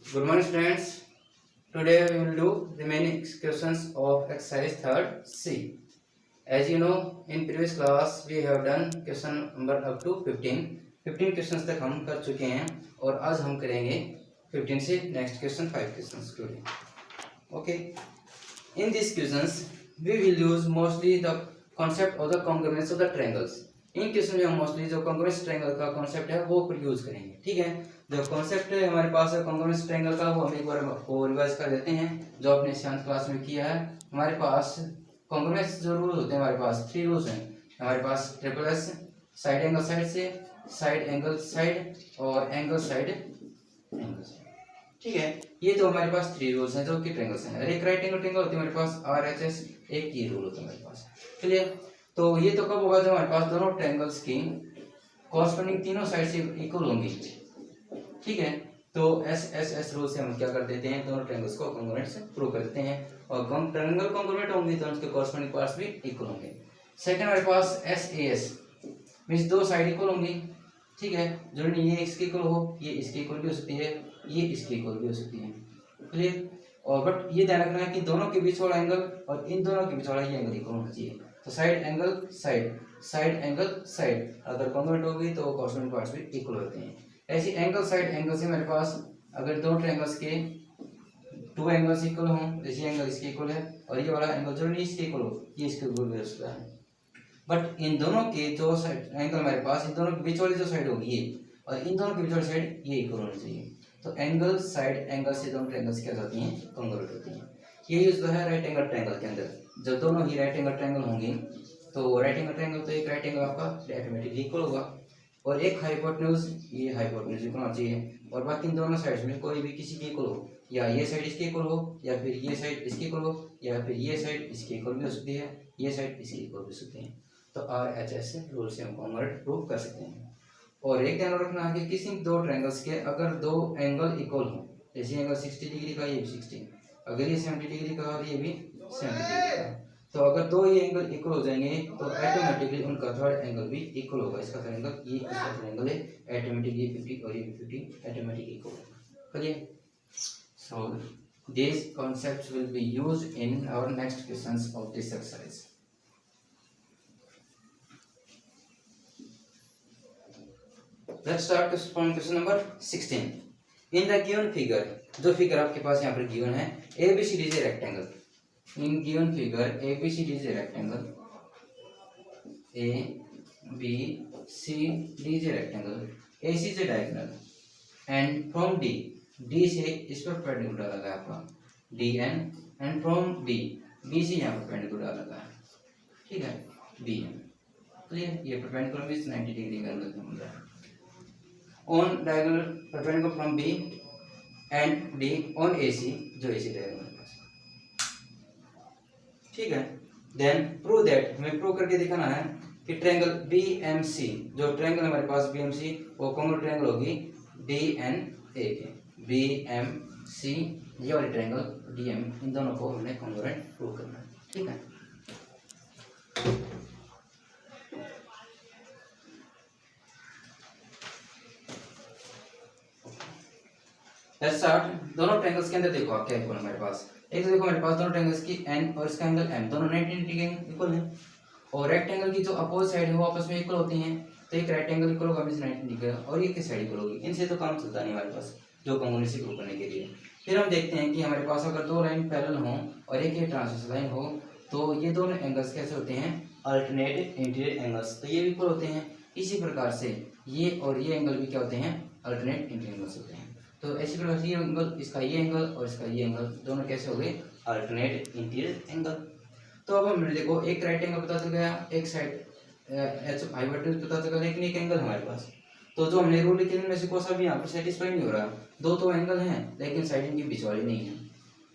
Good morning, students. Today we will do remaining questions of exercise third C. As you know, in previous class we have done question number up to 15. 15 questions तक हम कर चुके हैं और आज हम करेंगे 15 से next question 5 questions today. Okay. In these questions we will use mostly the concept of the congruence of the triangles. In question में हम मोस्टली जो कॉन्ग्रुएंस ट्रायंगल का कॉन्सेप्ट है वो यूज करेंगे. ठीक है, जो कॉन्सेप्ट है हमारे पास है कॉन्ग्रुएंस ट्रायंगल का, वो हम एक बार आपको रिवाइज कर देते हैं जो आपने 7th क्लास में किया है. हमारे पास कॉन्ग्रुएंस जो रूल होते हैं, हमारे पास 3 रूल्स हैं. हमारे पास triple S, side angle side से, साइड एंगल साइड और एंगल साइड एंगल से. ठीक है, ये तो हमारे पास 3 रूल्स हैं जो कि ट्रायंगल्स हैं. एक राइट एंगल ट्रायंगल होती है हमारे पास RHS, एक ये रूल होता है हमारे पास. क्लियर? तो ये तो कब होगा जब हमारे पास दोनों ट्रायंगल्स की कॉरस्पॉन्डिंग तीनों साइड से इक्वल होंगी. ठीक है, तो एस रूल से हम क्या कर देते हैं, दोनों ट्रायंगल्स को कॉन्ग्रुएंट से प्रूव कर देते हैं. और ट्रायंगल कॉन्ग्रुएंट होंगे तो उनके कॉरस्पॉन्डिंग पार्ट्स भी इक्वल होंगे. सेकंड हमारे पास SAS मींस दो साइड इक्वल होंगी. ठीक है, जो ये इसके इक्वल हो, ये इसके इक्वल भी हो सकती है, ये इसके इक्वल भी हो सकती है. क्लियर? और बट ये ध्यान रखना है कि दोनों के बीच वाला एंगल और इन दोनों के बीच वाला ये एंगल इक्वल होना चाहिए. तो side angle side, side angle side अगर कॉन्ग्रुएंट होगी तो कॉरस्पॉन्डिंग पार्ट्स भी इक्वल होते हैं. ऐसी एंगल साइड एंगल से मेरे पास अगर दो ट्रायंगल्स के 2 एंगल्स इक्वल हों, जैसे एंगल इसके इक्वल है और ये वाला एंगल जो नहीं इसके इक्वल हो, ये इसके इक्वल भी हो सकता है. बट इन दोनों के जो साइड एंगल हमारे पास, इन दोनों के बीच वाली जो साइड होगी ये, और इन दोनों के बीच वाली साइड ये इक्वल होनी चाहिए. तो एंगल साइड एंगल से दोनों ट्रायंगल्स क्या जाती हैं, कॉन्ग्रुएंट होती हैं. ये यूज है राइट एंगल ट्रायंगल के अंदर. जब दोनों ही राइट एंगल ट्रायंगल होंगे तो राइट एंगल ट्रायंगल तो एक राइट एंगल आपका ऑटोमेटिकली इक्वल होगा और एक हाइपोटेन्यूज, ये हाइपोटेन्यूज इक्वल होना चाहिए. और बाकी इन दोनों साइड्स में कोई भी किसी के इक्वल हो, या ये साइड इसके इक्वल हो, या फिर ये साइड इसके इक्वल हो, या फिर ये साइड इसके इक्वल भी हो सकती है, ये साइड इसके इक्वल भी हो सकती है. तो RHS रूल से हम कॉन्ग्रुएंट प्रूव कर सकते हैं. और एक ध्यान रखना है कि किसी दो ट्रायंगल्स के अगर दो एंगल इक्वल हो, जैसे एंगल 60 डिग्री का, ये भी 60, अगर ये 70 डिग्री का और ये भी 70 डिग्री का, तो अगर दो ये एंगल इक्वल हो जाएंगे तो ऑटोमेटिकली उनका थर्ड एंगल भी इक्वल होगा. इसका थर्ड एंगल, ये इसका थर्ड एंगल है, ऑटोमेटिकली 50 और ये 50 ऑटोमेटिकली इक्वल होगा. Clear? So these concepts will be used in our next questions of this exercise. Let's start from question number 16. In the given figure, जो figure आपके पास यहाँ पर गिवन है, ABCD is a rectangle. In given figure, ABCD is a rectangle. ABCD is a rectangle. AC is a diagonal. And from D से इस पर perpendicular लगा है आपका DN, and from B से यहाँ पर परपेंडिकुलर लगा है. ठीक है, BN. क्लियर? ये परपेंडिकुलर मींस 90 डिग्री का एंगल बन रहा है. On diagonal perpendicular from B and D on AC, जो AC diagonal है पास. ठीक है, देन प्रूव दैट, हमें प्रूव करके दिखाना है कि ट्रायंगल BMC, जो ट्रायंगल हमारे पास BMC वो कॉन्ग्रुएंट ट्रायंगल होगी DNA के. BMC ये वाली ट्रायंगल DM, इन दोनों को हमने कॉन्ग्रुएंट प्रूव करना है. ठीक है, लेट्स स्टार्ट. दोनों ट्रायंगल्स के अंदर देखो आप क्या इक्वल हमारे पास. एक तो देखो हमारे पास दोनों ट्रायंगल्स की N और इसका एंगल M दोनों 90 डिग्री के इक्वल है. और रेक्टेंगल की जो अपोजिट साइड है वो आपस में इक्वल होती हैं. तो एक राइट एंगल इक्वल होगा मींस 90 डिग्री और ये किस साइड इक्वल होगी. इनसे तो काम चलता नहीं हमारे पास जो कॉन्ग्रुएंसी प्रूव करने के लिए. फिर हम देखते हैं कि हमारे पास अगर दो लाइन पैरेलल हों और एक ये ट्रांसवर्स लाइन हो तो ये दोनों एंगल्स कैसे होते हैं, अल्टरनेट इंटीरियर एंगल्स. तो ये भी इक्वल होते हैं. इसी प्रकार से ये और ये एंगल भी क्या होते हैं, अल्टरनेट इंटीरियर एंगल्स होते हैं. तो ऐसी प्रकार से ये एंगल, इसका ये एंगल और इसका ये एंगल दोनों कैसे हो गए, अल्टरनेट इंटीरियर एंगल. तो अब हमने देखो एक राइट एंगल पता चल गया, एक साइड हाइपोटेन्यूज पता चल गया, लेकिन एक एंगल हमारे पास. तो जो हमने रूल लिखे इनमें से कोई सा भी यहाँ पर सेटिस्फाई नहीं हो रहा. दो तो एंगल हैं लेकिन साइड इनकी बीच वाली नहीं है.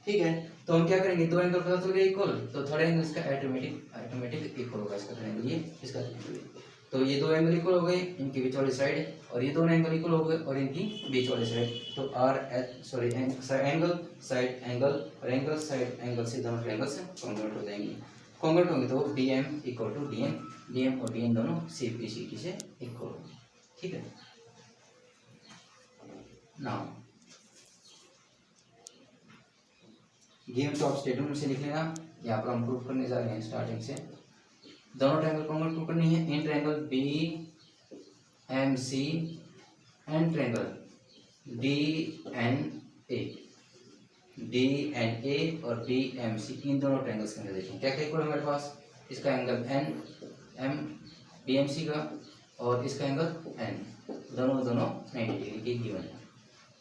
ठीक है, तो हम क्या करेंगे, दो एंगल पता चल गए इक्वल, तो थर्ड एंगल इसका ऑटोमेटिक इक्वल होगा. इसका थर्ड एंगल ये, इसका थर्ड एंगल. तो ये दो एंगल इक्वल हो गए, इनके बीच वाली साइड, और ये दोनों एंगल इक्वल हो गए और इनकी बीच वाली साइड. तो एंगल साइड एंगल और एंगल साइड एंगल से दोनों ट्रायंगल्स कॉन्ग्रुएंट हो जाएंगे. कॉन्ग्रुएंट होंगे तो DM equal to DN, DM और DN दोनों CPCT से इक्वल होंगे. ठीक है, नाउ गिवन टॉप स्टेटमेंट में से लिख लेना। यहाँ पर हम प्रूफ करने जा रहे हैं स्टार्टिंग से। दोनों ट्रायंगल कॉन्ग्रुएंट प्रूफ करनी है। In triangle B M C and triangle D N A और डी एम सी, इन दोनों ट्रायंगल्स के अंदर देखें क्या क्या इक्वल है हमारे पास। इसका angle N M B M C का और इसका एंगल एन, दोनों 90 डिग्री के गिवन है।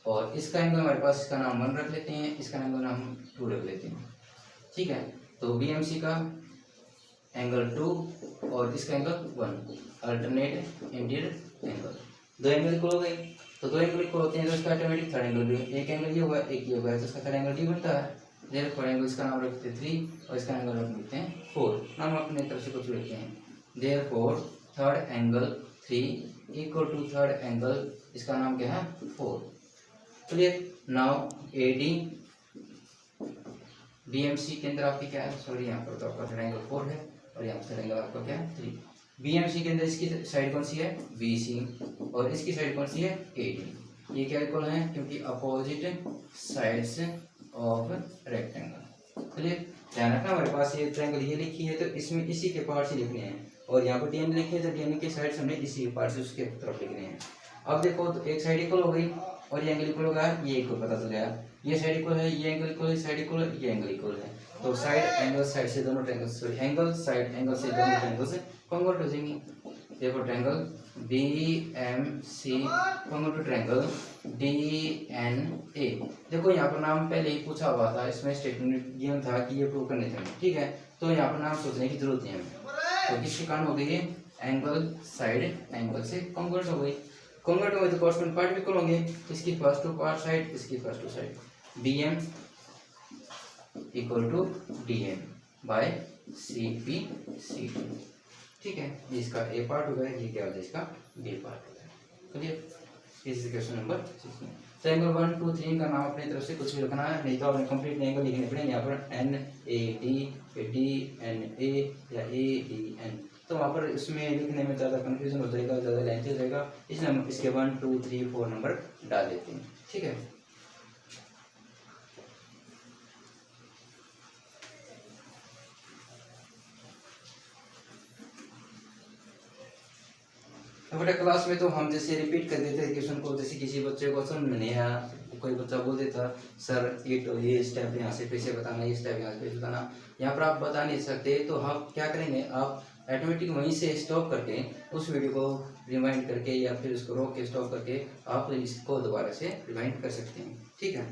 और इसका एंगल हमारे पास, इसका नाम 1 रख लेते हैं, इसका एंगल नाम 2 रख लेते हैं, ठीक है। तो बी एम सी का एंगल 2 और इसका एंगल 1, अल्टरनेट इंटीरियर एंगल। दो एंगल इक्वल हो गए, तो दो एंगल इक्वल होते हैं तो इसका ऑटोमेटिक थर्ड एंगल भी, एक एंगल ये हुआ एक ये हुआ तो इसका थर्ड एंगल डी बनता है। देयरफॉर एंगल इसका नाम रखते हैं 3 और इसका एंगल रख देते हैं 4, नाम अपने तरफ से कुछ रखते हैं। Therefore third angle 3 equal to third angle, इसका नाम क्या है 4। Clear. Now A D B M C के अंदर आपकी क्या है, सॉरी यहाँ पर तो आपका थर्ड एंगल 4 है और यहाँ थर्ड एंगल आपका क्या है 3। बी एम सी के अंदर इसकी साइड कौन सी है बी सी और इसकी साइड कौन सी है ए डी। ये क्या इक्वल है क्योंकि opposite sides of rectangle. Clear. ध्यान रखना हमारे पास ये ट्रायंगल ये लिखी है तो इसमें इसी के पार्ट से लिखने हैं और यहाँ पर डीएन लिखी है तो डीएन के साइड से हमने इसी पार्ट से उसके तरफ लिखने हैं। अब देखो तो एक साइड इक्वल हो गई और ये एंगल इक्वल होगा, ये इक्वल पता चल गया, ये साइड इक्वल है, ये एंगल इक्वल है, साइड इक्वल है, ये एंगल इक्वल है। तो साइड एंगल साइड से दोनों triangle, sorry angle side angle से दोनों ट्रायंगल से कन्वर्ट हो जाएंगे। देखो triangle B M C convert to triangle D N A. देखो यहाँ पर नाम पहले ही पूछा हुआ था, इसमें स्टेटमेंट गिवन था कि ये प्रूव करने थे, ठीक है। तो यहाँ पर नाम सोचने की जरूरत नहीं है। तो किसके कारण हो गई है, एंगल साइड एंगल से कन्वर्ट हो गई। कन्वर्ट हो गई तो कॉर्सपोंडिंग पार्ट भी इक्वल होंगे, इसकी फर्स्ट टू पार्ट साइड, इसकी first two side. B M equal to D M by C P C T, ठीक है। ये इसका ए पार्ट हो गया, ये क्या हो जाए इसका बी पार्ट हो गया। Clear. This is question number 6 में। ट्रायंगल 1 2 3 का नाम अपनी तरफ से कुछ भी रखना है, नहीं तो आपने कंप्लीट एंगल लिखने पड़ेंगे। यहाँ पर N A D N A या ए डी एन, तो वहाँ पर इसमें लिखने में ज़्यादा कंफ्यूजन हो जाएगा, ज़्यादा लेंथी हो जाएगा, इसलिए हम इसके 1 2 3 4 नंबर डाल देते हैं, ठीक है। तो बेटा क्लास में तो हम जैसे रिपीट कर देते हैं क्वेश्चन को, जैसे किसी बच्चे को समझ में नहीं आया, कोई बच्चा बोल देता सर ये स्टेप यहाँ से फिर से बताना, ये स्टेप यहाँ से फिर से बताना, यहाँ पर आप बता नहीं सकते, तो हम क्या करेंगे, आप ऑटोमेटिक वहीं से स्टॉप करके उस वीडियो को रिवाइंड करके या फिर उसको रोक के स्टॉप करके आप इसको दोबारा से रिवाइंड कर सकते हैं, ठीक है।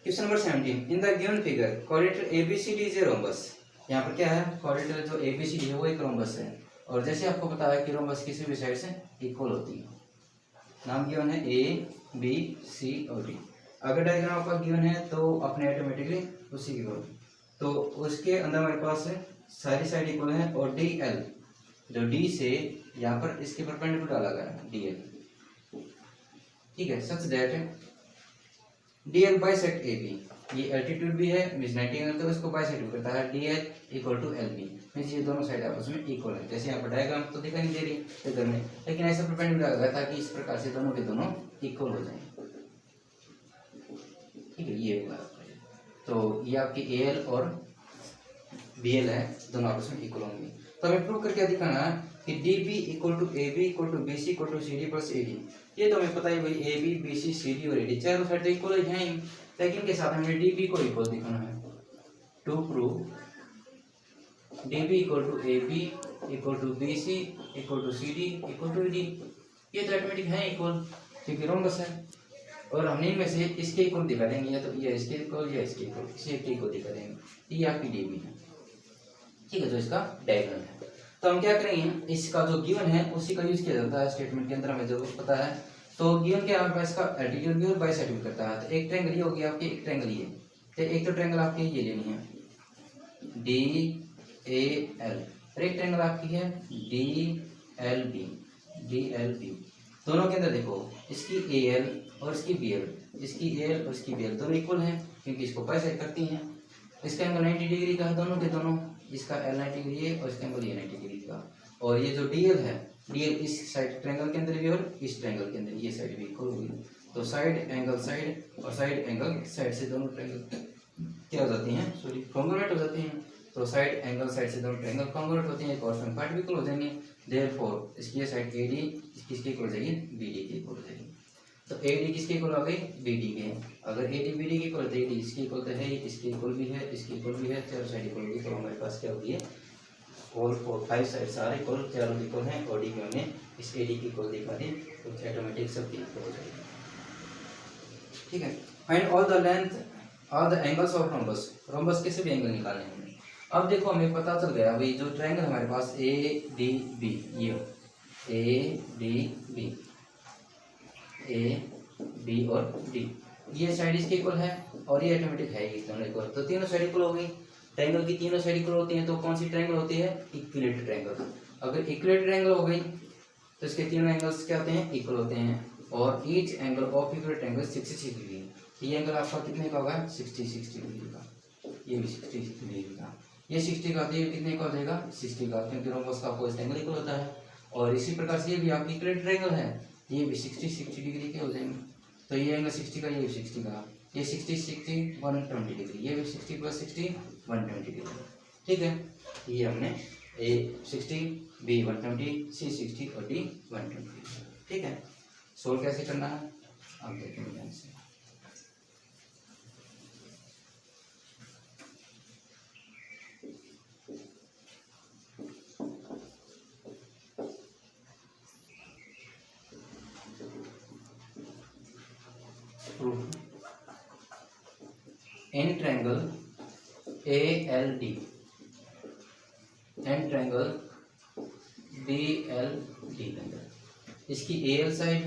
Question number 17, in the given figure quadrilateral ABCD is a rhombus. यहाँ पर क्या है, क्वाड्रिलेटरल जो एबीसीडी है वो एक रोम्बस है और जैसे आपको पता है कि रोम्बस किसी भी साइड से इक्वल होती है। नाम गिवन है ए बी सी और डी। अगर डायग्राम आपका गिवन है तो अपने ऑटोमेटिकली उसी की होगी, तो उसके अंदर हमारे पास सारी साइड इक्वल है और डी एल जो डी से यहाँ पर इसके परपेंडिकुलर डाला गया है डी एल, ठीक है। Such that D L bisect A B, ये एल्टीट्यूड भी है मींस 90 एंगल, तो इसको बाइसेक्ट करता है D L equal to L B, means ये दोनों साइड आपस में इक्वल है। जैसे यहाँ पर डायग्राम तो दिखाई नहीं दे रही फिगर में, लेकिन ऐसा परपेंडिकुलर लगा ताकि इस प्रकार से दोनों के दोनों इक्वल हो जाएं, ठीक है। ये हुआ तो ये आपकी ए एल और बी एल है, दोनों आपस में इक्वल होंगे। तो हमें प्रूव करके दिखाना है कि D B equal to A B equal to B C equal to C D plus A D. ये तो हमें पता है भाई A B B C C D और ए डी चारों साइड तो इक्वल हैं ही, लेकिन के साथ हमें डी बी को इक्वल दिखाना है। To prove D B equal to A B equal to B C equal to C D equal to A D, ये तो ऑटोमेटिक है इक्वल क्योंकि रोम्बस है। और हमने इनमें से इसके इक्वल दिखा देंगे, या तो ये इसके इक्वल या इसके इक्वल, किसी एक के इक्वल दिखा देंगे। ये आपकी डी बी है, ठीक है, जो इसका डायग्राम है। तो हम क्या करेंगे, इसका जो गिवन है उसी का यूज किया जाता है स्टेटमेंट के अंदर, हमें जो पता है। तो गिवन क्या है, इसका एल्टीट्यूड भी और बाइसेक्ट करता है। तो एक ट्रायंगल ये होगी आपकी, एक ट्रायंगल ये, तो एक तो ट्रायंगल आपकी ये लेनी है डी ए एल, एक ट्रायंगल आपकी है D L B, D L B. दोनों के अंदर देखो इसकी ए एल और इसकी बी एल, इसकी ए एल और इसकी बी एल दोनों इक्वल हैं क्योंकि इसको बाइसेक्ट करती हैं। इसका एंगल 90 डिग्री का है दोनों के दोनों, इसका एल 90 डिग्री है और इसका एंगल ये 90 डिग्री का। और ये जो डी एल है, डी एल इस साइड ट्रायंगल के अंदर भी और इस ट्रायंगल के अंदर ये साइड भी इक्वल होगी। तो साइड एंगल साइड और साइड एंगल साइड से दोनों ट्रायंगल क्या हो जाती हैं, सॉरी कॉन्ग्रुएंट हो जाती हैं। तो साइड एंगल साइड से दोनों ट्रायंगल कॉन्ग्रुएंट होते हैं, कॉर्नर पार्ट भी इक्वल हो जाएंगे। देयरफॉर इसकी ये साइड एडी किसके इक्वल हो जाएगी, बीडी के इक्वल हो जाएगी। तो एडी किसके इक्वल हो गई, बीडी के। अगर एडी बीडी के इक्वल है तो एडी इसके इक्वल तो है ही, इसके इक्वल भी है, इसके इक्वल भी है, चारों साइड इक्वल होगी। तो हमारे पास क्या होगी है, ऑल 4 5 साइड्स आर इक्वल, चारों इक्वल हैं। और डी में हमने इस एडी की इक्वल दिखा दी, तो ऑटोमेटिक सब इक्वल हो जाएगी। ठीक है। Find all the length all the angles of rhombus. Rhombus के सभी एंगल निकालने हैं। अब देखो हमें पता चल गया भाई, जो ट्रायंगल हमारे पास ए डी बी, ये A D B, A B और डी, ये साइड इसके इक्वल है और ये ऑटोमेटिक है ही दोनों इक्वल। तो तीनों साइड इक्वल हो गई। ट्रायंगल की तीनों साइड इक्वल होती हैं, तो कौन सी ट्रायंगल होती है, इक्विलेटरल ट्रायंगल। अगर इक्विलेटरल ट्रायंगल हो गई तो इसके तीनों एंगल्स क्या होते हैं, इक्वल होते हैं। और each angle of equilateral triangle 66 degree. ये एंगल आपका कितने का होगा, 66 डिग्री का। ये भी 66 डिग्री का, ये 60 का, तो ये कितने का हो जाएगा, 60 का, क्योंकि रोम्बस का अपोजिट एंगल इक्वल होता है। और इसी प्रकार से ये भी आपकी इक्विलेटरल ट्रायंगल है, ये भी 60 डिग्री के हो जाएंगे। तो ये एंगल 60 का, ये भी 60 का, ये 60 120 डिग्री, ये भी 60 + 60 120 डिग्री। ठीक है, ये हमने ए 60, बी 120, सी 60 और डी 120। ठीक है, सोल्व कैसे करना है आप देखेंगे ध्यान से। In triangle ALD and triangle BLD के अंदर इसकी AL साइड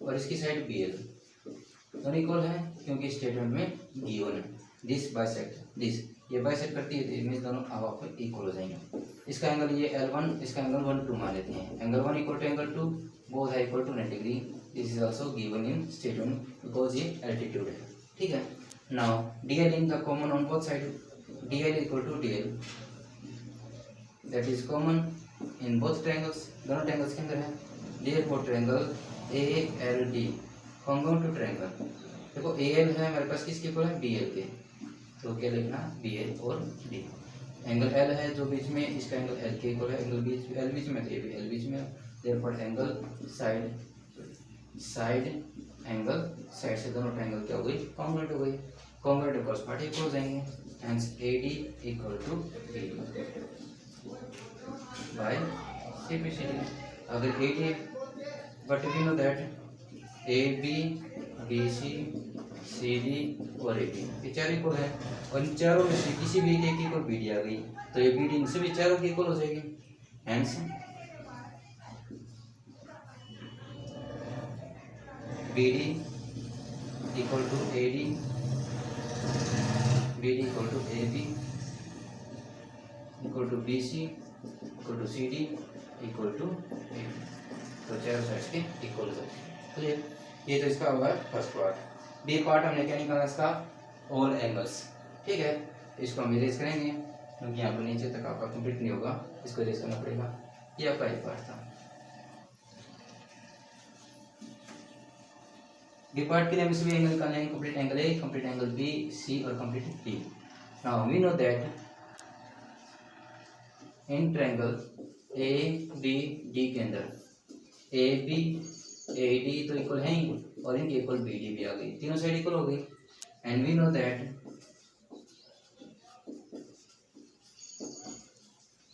और इसकी साइड BL दोनों इक्वल है, क्योंकि स्टेटमेंट में गिवन है दिस बाइसेक्ट दिस, ये बाइसेक्ट करती है तो इनमें दोनों आप इक्वल हो जाएंगे। इसका एंगल ये L1, इसका एंगल 1 2 मान लेते हैं। Angle 1 equal to angle 2, both है equal to 90 degree. This is also given in statement because ये एल्टीट्यूड है। ठीक है, now DL in the common on both side, DL equal to DL that is common in both triangles, दोनों triangles के अंदर है। Therefore triangle ALD congruent to triangle. देखो AL है हमारे पास किसके इक्वल है, BL के, तो क्या लिखना BL और D। एंगल L है जो बीच में, इसका एंगल L के इक्वल है, एंगल बीच L बीच में, तो ये भी L बीच में। Therefore angle side angle side से दोनों ट्रायंगल क्या हो गई, कॉन्ग्रुएंट हो गई। कॉन्ग्रुएंट क्रॉस पार्ट इक्वल हो जाएंगे, hence AD equal to BD by CPCD। अगर AD, but we know that AB BC CD और AD ये चार इक्वल है, और इन चारों में से किसी भी एक की इक्वल BD आ गई तो ये BD इन सभी चारों की इक्वल हो जाएगी। Hence BD equal to AD, BD equal to AB equal to BC equal to CD equal to AD। तो चारों साइड के इक्वल हो जाएंगे। क्लियर, ये तो इसका होगा फर्स्ट पार्ट। बी पार्ट हमने क्या निकाला इसका, ऑल एंगल्स। ठीक है, इसको हम इरेज करेंगे क्योंकि यहाँ पर नीचे तक आपका कंप्लीट नहीं होगा, इसको इरेज करना पड़ेगा। ये आपका एक पार्ट था। बी पार्ट के लिए हमें सभी एंगल निकालने हैं, complete angle A, complete angle B, C और complete D. Now we know that in triangle A B D के अंदर ए बी AD तो इक्वल है ही, और इनके इक्वल BD भी आ गई, तीनों साइड इक्वल हो गई। And we know that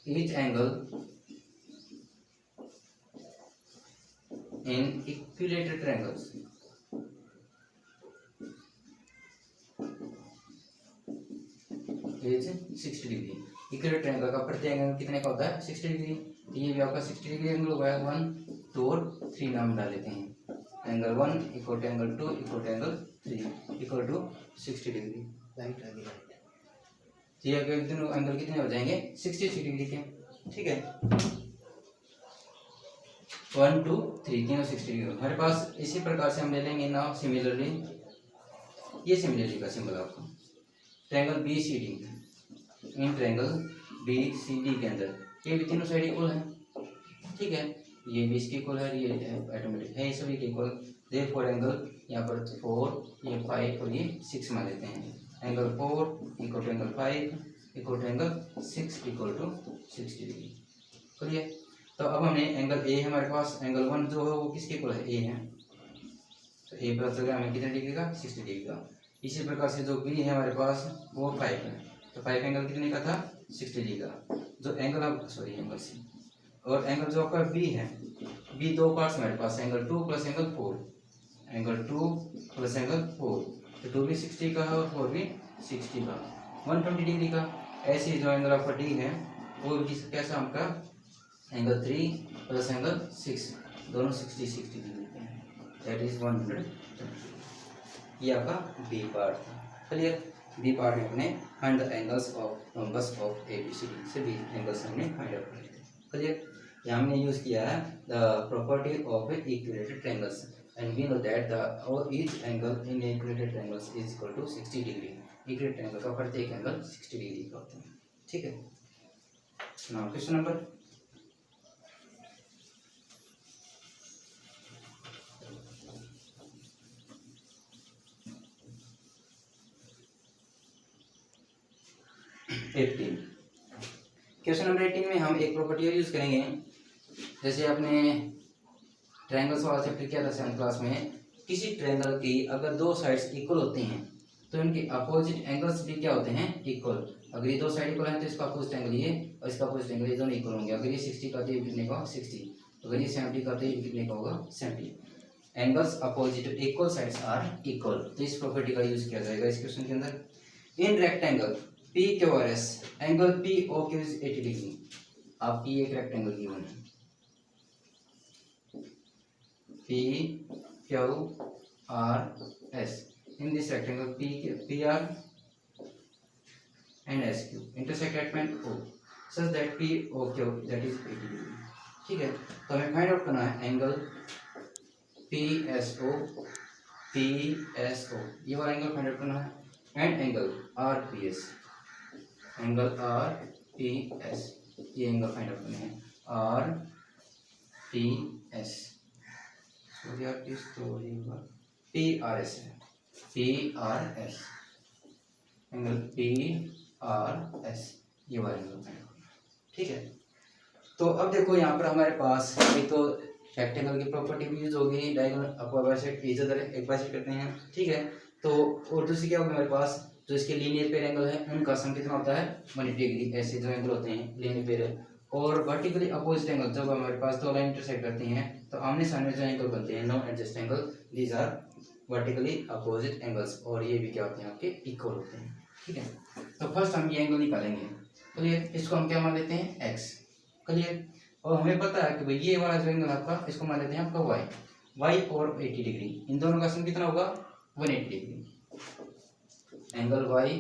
each angle in equilateral triangles is 60 degree. Equilateral triangle का प्रत्येक एंगल कितने का होता है, 60 डिग्री। तो ये भी आपका 60 डिग्री एंगल होगा। 1 2 और 3 नाम डाल लेते हैं। Angle 1 equal to angle 2 equal to angle 3 equal to 60 degree. Right आ गया। तो ये दोनों एंगल कितने हो जाएंगे, 66 डिग्री के। ठीक है, 1 2 3 तीनों 60 डिग्री। हमारे पास इसी प्रकार से हम ले लेंगे नाउ सिमिलरली, ये सिमिलरली का सिंबल आपको triangle BCD, in triangle BCD के अंदर ये भी तीनों साइड इक्वल है। ठीक है, ये भी इसके इक्वल है, ये ऑटोमेटिक है, ये सभी के इक्वल। देयरफॉर एंगल यहाँ पर 4, ये 5 और ये 6 मान लेते हैं। Angle 4 equal to angle 5 equal to angle 6 equal to 60 degree. Clear. तो अब हमने एंगल ए हमारे पास, एंगल 1 जो है वो किसके इक्वल है, ए है, तो ए पता चल गया हमें कितने डिग्री का, 60 डिग्री का। इसी प्रकार से जो बी है हमारे पास वो 5 है, तो 5 एंगल कितने का था, 60 डिग्री का। जो एंगल अब सॉरी एंगल सी, और एंगल जो आपका बी है, बी दो पार्ट्स हमारे पास, angle 2 plus angle 4, angle 2 plus angle 4, तो 2 भी 60 का है और 4 भी 60 का, 120 डिग्री का। ऐसे जो एंगल आपका डी है वो भी कैसा आपका, एंगल 3 प्लस एंगल 6, दोनों 60 डिग्री के हैं, दैट इज 100। ये आपका बी पार्ट था। क्लियर। बी पार्ट में हमने find the angles of rhombus of ABCD से बी एंगल्स हमने फाइंड आउट किए थे। क्लियर। यहाँ हमने यूज किया है the property of equilateral triangles and we know that the each angle in equilateral triangles is equal to 60 degree. Equilateral triangle का प्रत्येक एंगल 60 डिग्री का होता है। ठीक है। Now question number 18। Question number 18 में हम एक प्रॉपर्टी यूज करेंगे। जैसे आपने ट्रायंगल्स वाला चैप्टर किया था 7th क्लास में, किसी ट्रायंगल की अगर दो साइड्स इक्वल होती हैं तो इनके अपोजिट एंगल्स भी क्या होते हैं, इक्वल। अगर ये दो साइड इक्वल हैं तो इसका अपोजिट एंगल ये और इसका अपोजिट एंगल ये दोनों इक्वल होंगे। अगर ये 60 का तो ये कितने का, 60, तो अगर ये 70 का तो ये कितने का होगा, 70। Angles opposite equal sides are equal, तो इस प्रॉपर्टी का यूज किया जाएगा इस क्वेश्चन के अंदर। In rectangle P Q R S angle P O Q is 80 degree. आपकी एक रेक्टेंगल गिवन है, P Q R S. In this rectangle P R and S Q intersect at point O such that P O Q that is 80 degree. ठीक है। तो हमें find out करना है angle P S O, ये वाला angle find out करना है, and angle R P S, angle R P S, ये एंगल फाइंड आउट करने हैं, R P S, P R S है, P R S, angle P R S, ये वाला एंगल फाइंड आउट करना है। ठीक है। तो अब देखो यहाँ पर हमारे पास एक तो रेक्टेंगल की प्रॉपर्टी भी यूज होगी, डायगोनल अपर बाइसेक्ट इधर एक बाइसेक्ट करते हैं। ठीक है। तो और दूसरी क्या होगी हमारे पास, जो इसके लीनियर पेयर एंगल है उनका सम कितना होता है, 180 डिग्री। ऐसे जो एंगल होते हैं लीनियर पेयर, और वर्टिकली अपोजिट एंगल जब हमारे पास दो लाइन इंटरसेक्ट करती हैं तो आमने सामने जो एंगल बनते हैं, no adjust angle, these are vertically opposite angles, और ये भी क्या होते हैं आपके, इक्वल होते हैं। ठीक है। तो फर्स्ट हम ये एंगल निकालेंगे। क्लियर। इसको हम क्या मान लेते हैं, एक्स। क्लियर। और हमें पता है कि भाई ये वाला जो एंगल आपका, इसको मान लेते हैं आपका वाई, वाई और 80 डिग्री, इन दोनों का सम कितना होगा, 180 degree. Angle Y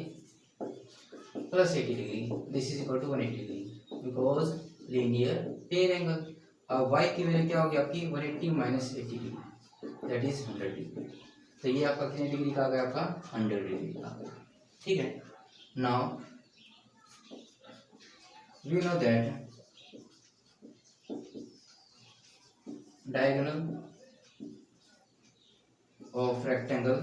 plus 80 degree, this is equal to 180 degree because linear pair angle. अब वाई की वैल्यू क्या होगी आपकी, 180 minus 80 degree, that is 100 degree. तो ये आपका कितने डिग्री का आ गया, आपका 100 डिग्री का। ठीक है। Now we know that diagonal of rectangle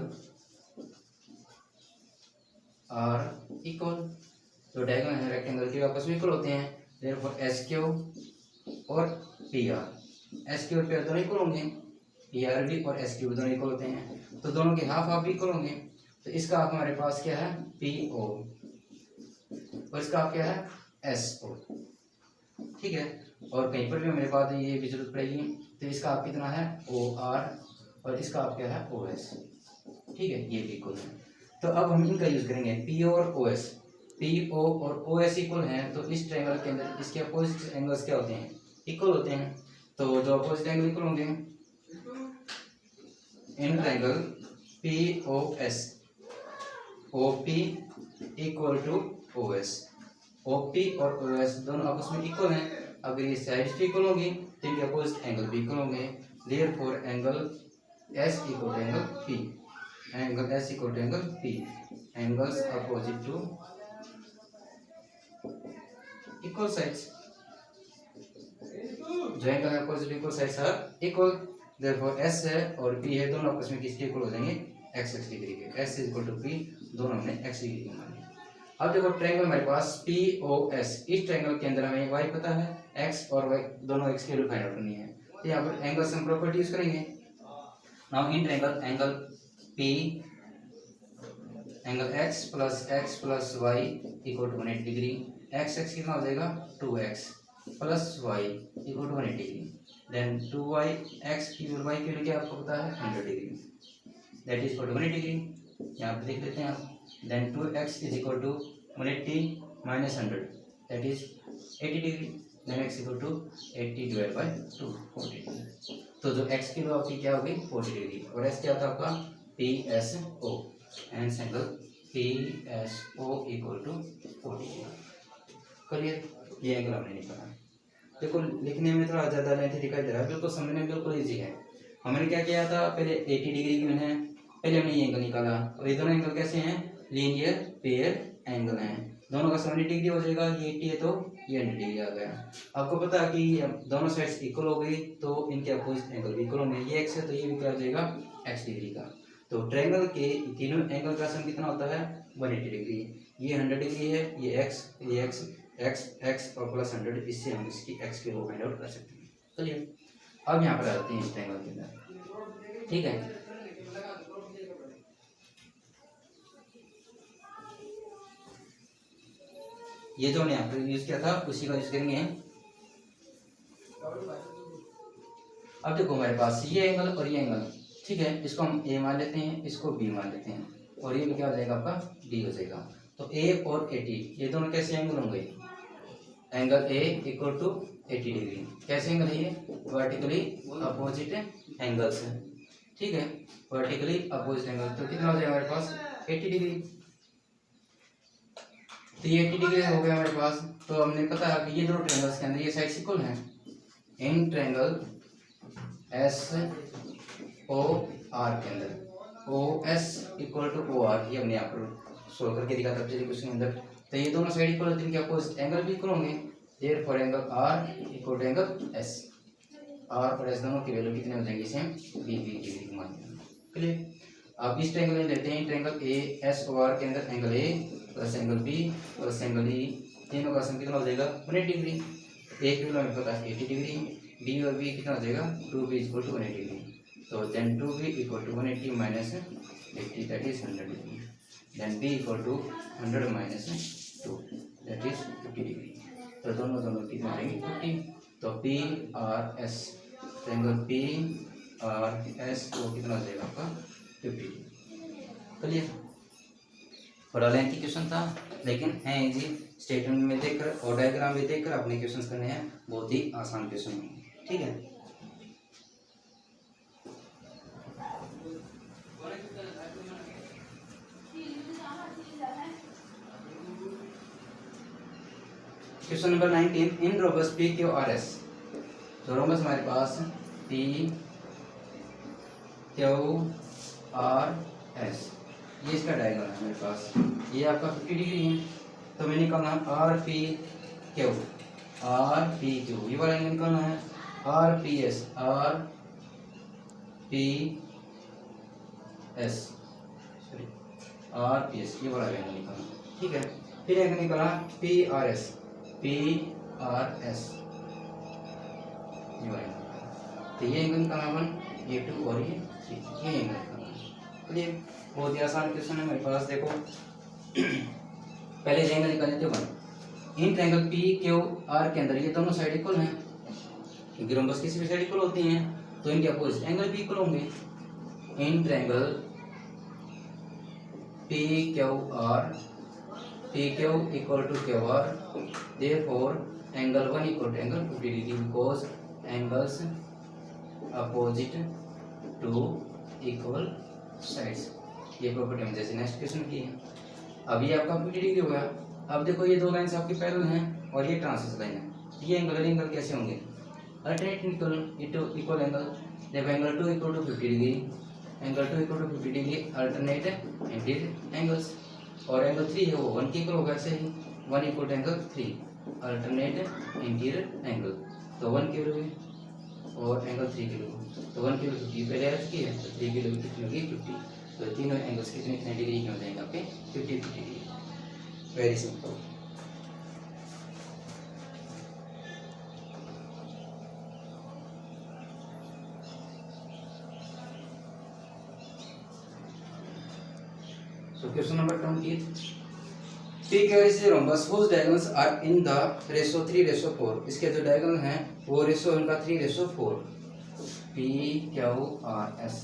are equal। तो डायगोनल है रेक्टेंगल के आपस में इक्वल होते हैं, therefore एस क्यू और पी आर, एस क्यू और पी आर दोनों इक्वल होंगे, पी आर भी और एस क्यू दोनों इक्वल होते हैं, तो दोनों के हाफ हाफ भी इक्वल होंगे। तो इसका आप हमारे पास क्या है, पी ओ, और इसका आप क्या है, एस ओ। ठीक है। और कहीं पर भी मेरे पास ये भी जरूरत पड़ेगी, तो इसका आप कितना है, ओ आर, और इसका आप क्या है, ओ एस। ठीक है। ये भी इक्वल है। तो अब हम इनका यूज करेंगे, पी ओ और ओ एस। पी ओ और ओ एस इक्वल हैं, तो इस ट्रायंगल के अंदर इसके अपोजिट एंगल्स क्या होते हैं, इक्वल होते हैं। तो जो अपोजिट एंगल इक्वल होंगे in triangle P O S, O P equal to O S, O P और ओ एस दोनों आपस में इक्वल हैं। अगर ये साइड्स भी इक्वल होंगी तो इनके अपोजिट एंगल भी इक्वल होंगे, therefore angle S equal to angle P, angle S equal to angle P, angles opposite to equal sides, जो angle opposite equal sides are equal, therefore S है और P है दोनों आपस में किसके इक्वल हो जाएंगे, x x डिग्री के, s is equal to p, दोनों हमने x डिग्री के मान लिए। अब देखो ट्रायंगल हमारे पास POS, इस ट्रायंगल के अंदर हमें y पता है, x और y दोनों x की वैल्यू फाइंड आउट करनी है। तो यहाँ पर एंगल सम प्रॉपर्टी यूज करेंगे। Now in triangle angle P angle x plus y equal to 180 degree, x x कितना हो जाएगा 2x plus y equal to 180 degree, then 2y x की y की वैल्यू क्या आपको पता है 100 degree, that is equal to 180 degree, यहाँ पे देख लेते हैं आप, then 2x is equal to 180 minus 100 that is 80 degree, then x equal to 80 divide by 2 40 degree. तो जो x की वैल्यू आपकी क्या होगी 40 डिग्री, और s क्या था आपका PSO, and angle PSO equal to 40 degree. Clear, ये एंगल हमने निकाला। देखो लिखने में थोड़ा ज़्यादा लेंथी दिखाई दे रहा है, बिल्कुल समझने में बिल्कुल इजी है। हमने क्या किया था, पहले 80 डिग्री की पहले हमने ये एंगल निकाला, और ये दोनों एंगल कैसे हैं, लीनियर पेयर एंगल हैं, दोनों का 70 डिग्री हो जाएगा, ये 80 है तो ये 100 डिग्री आ गया। आपको पता है कि दोनों साइड्स इक्वल हो गई तो इनके अपोजिट एंगल भी इक्वल होंगे, ये x है तो ये भी क्या हो जाएगा x डिग्री का। तो ट्रायंगल के तीनों एंगल का सम कितना होता है 180 डिग्री, ये 100 डिग्री है, ये x और प्लस 100, इससे हम इसकी x की वैल्यू फाइंड आउट कर सकते हैं। चलिए अब यहाँ पर आते हैं इस ट्रायंगल के अंदर, ठीक है। ये जो हमने यहाँ पर यूज किया था उसी का यूज करेंगे। अब देखो हमारे पास ये एंगल और ये एंगल, ठीक है, इसको हम A मान लेते हैं, इसको B मान लेते हैं, और ये भी क्या हो जाएगा आपका D हो जाएगा। तो A और 80 ये दोनों कैसे एंगल होंगे, angle A equal to 80 degree, कैसे एंगल है ये वर्टिकली अपोजिट एंगल्स है, ठीक है, वर्टिकली अपोजिट एंगल। तो कितना हो जाएगा हमारे पास 80 डिग्री, तो ये 80 डिग्री हो गया हमारे पास। तो हमने पता है कि ये दोनों ट्रायंगल्स के अंदर ये साइड्स इक्वल हैं, इन ट्रायंगल SOR के अंदर OS इक्वल टू OR, ये हमने यहाँ पर सोल्व करके दिखा था पिछले क्वेश्चन के अंदर। तो ये दोनों साइड इक्वल होती है, अपोजिट एंगल भी इक्वल होंगे, therefore angle R equal to angle S, R और S दोनों की वैल्यू कितने हो जाएंगे सेम 20 डिग्री मान लेंगे। क्लियर, अब इस ट्रायंगल में लेते हैं, ट्रायंगल ASOR के अंदर angle A plus angle B plus angle E, तीनों का सम कितना हो जाएगा 180 डिग्री, एक वैल्यू हमें पता है 80 डिग्री, B और B कितना हो जाएगा 2B इक्वल टू 180 डिग्री, तो then 2B equal to 180 minus 80 that is 100 degree, then B equal to 100 minus 2 that is 50 degree. तो दोनों कितने आएंगे 50, तो PRS ट्रायंगल PRS वो कितना हो जाएगा आपका 50 डिग्री। क्लियर, थोड़ा लेंथी क्वेश्चन था लेकिन है इजी, स्टेटमेंट में देखकर और डायग्राम में देखकर अपने क्वेश्चंस करने हैं, बहुत ही आसान क्वेश्चन होंगे, ठीक है। क्वेश्चन नंबर 19, इन रोबस PQRS, तो रोबस हमारे पास PQRS, ये इसका डायग्राम है मेरे पास, ये आपका 50 डिग्री है, तो मैंने निकालना RPQ, ये वाला एंगल निकालना है, RPS ये वाला एंगल निकालना, ठीक है। फिर एंगल निकालना PRS ये वाला एंगल, तो ये एंगल निकालना 1, ये 2 और ये 3, ये एंगल निकालना। क्लियर, बहुत ही आसान क्वेश्चन है मेरे पास। देखो पहले एंगल निकाल लेते हैं 1, इन ट्रायंगल PQR के अंदर ये दोनों साइड इक्वल हैं, क्योंकि रोम्बस किसी भी साइड इक्वल होती हैं, तो इनके अपोजिट एंगल भी इक्वल होंगे। In triangle PQ equal to QR, therefore angle 1 equal to angle 50 degree, because angles opposite to equal sides, ये प्रॉपर्टी हम जैसे नेक्स्ट क्वेश्चन की है। अब ये आपका 50 डिग्री हो गया। अब देखो ये दो लाइन्स आपकी पैरेलल हैं और ये ट्रांसवर्स लाइन है, ये एंगल कैसे होंगे अल्टरनेट इक्वल एंगल, जब angle 2 equal to 50 degree, angle 2 equal to 50 degree alternate interior angles, और एंगल 3 है वो 1 के इक्वल होगा, ऐसे ही 1 equal to angle 3 alternate interior angle, तो 1 के वैल्यू और एंगल 3 किलो। तो 1 किलो 50 पहले आ चुकी है, तो 3 किलो कितनी होगी 50। तो तीनों एंगल्स कितने कितने डिग्री के हो जाएंगे आपके 50 degree. Very simple. So question number 20. PQR is a rhombus whose diagonals are in the ratio 3:4. इसके जो diagonal हैं वो रेशो इनका 3:4। PQRS।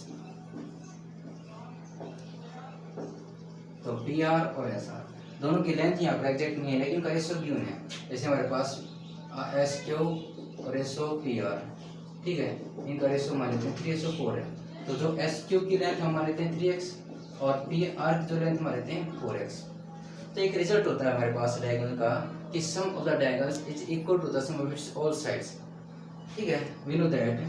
तो PR और SR दोनों की लेंथ यहाँ पर एग्जैक्ट नहीं है, लेकिन इनका रेशो गिवन है। जैसे हमारे पास SQ और रेशो PR, ठीक है, इनका रेशो मान लेते हैं 3:4 है। तो जो SQ की लेंथ हम मान लेते हैं 3x और PR की जो लेंथ मान लेते हैं 4x। तो एक रिजल्ट होता है हमारे पास डायगोनल का कि sum of the diagonals is equal to the sum of its all sides. ठीक है, वी नो दैट,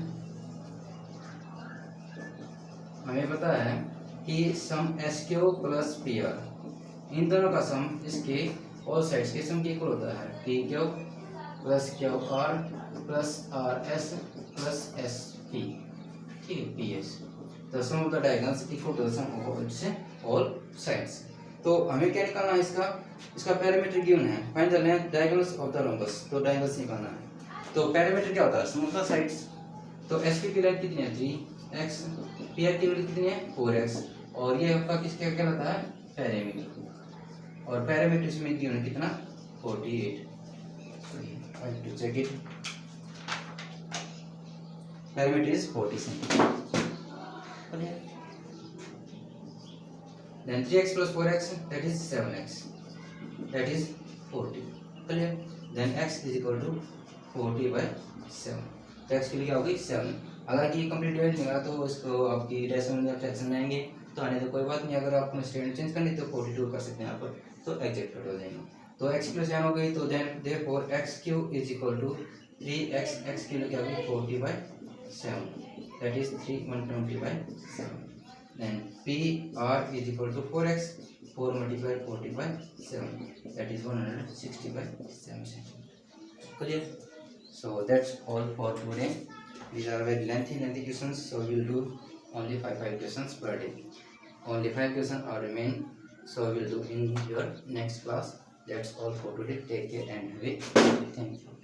हमें पता है कि सम SQ प्लस PR, इन दोनों का सम इसके ऑल साइड्स के सम के इक्वल होता है। PQ plus QR plus RS plus SP, ठीक है, PS। तो sum of the diagonals equal to the sum of its all sides. तो हमें क्या निकालना है, इसका पैरामीटर गिवन है, find the length diagonals of the rhombus. तो डायगोनल्स निकालना है, तो पैरामीटर क्या होता है, सम ऑफ द साइड्स। तो SP की लेंथ कितनी है 3x, PR की वैल्यू कितनी है 4x, और ये आपका किसका क्या कहलाता है पैरामीटर। और पैरामीटर इसमें गिवन है कितना 48। To check it, parameter is 40 centimetre. Then 3x plus 4x, that is 7x, that is 40, clear? Then x is equal to 40/7। तो x के लिए क्या होगी 7। अगर ये कंप्लीट डिवाइड नहीं होगा तो इसको आपकी डेसिमल या फ्रैक्शन में आएंगे, तो आने तो कोई बात नहीं। अगर आपको स्टैंडर्ड चेंज करनी तो 42 कर सकते हैं यहाँ पर, तो एग्जैक्ट हो जाएंगे। तो x प्लस n हो गई, तो then therefore x³ is equal to 3x, x के लिए क्या होगी 40/7, that is 120/7। Then PR is equal to 4x, 4 multiplied 40/7, that is 160/7 centimeter. Clear? So that's all for today. These are very lengthy questions, so we'll do only 5 questions per day. Only 5 questions are remain, so we'll do in your next class. That's all for today. Take care and have a thank you.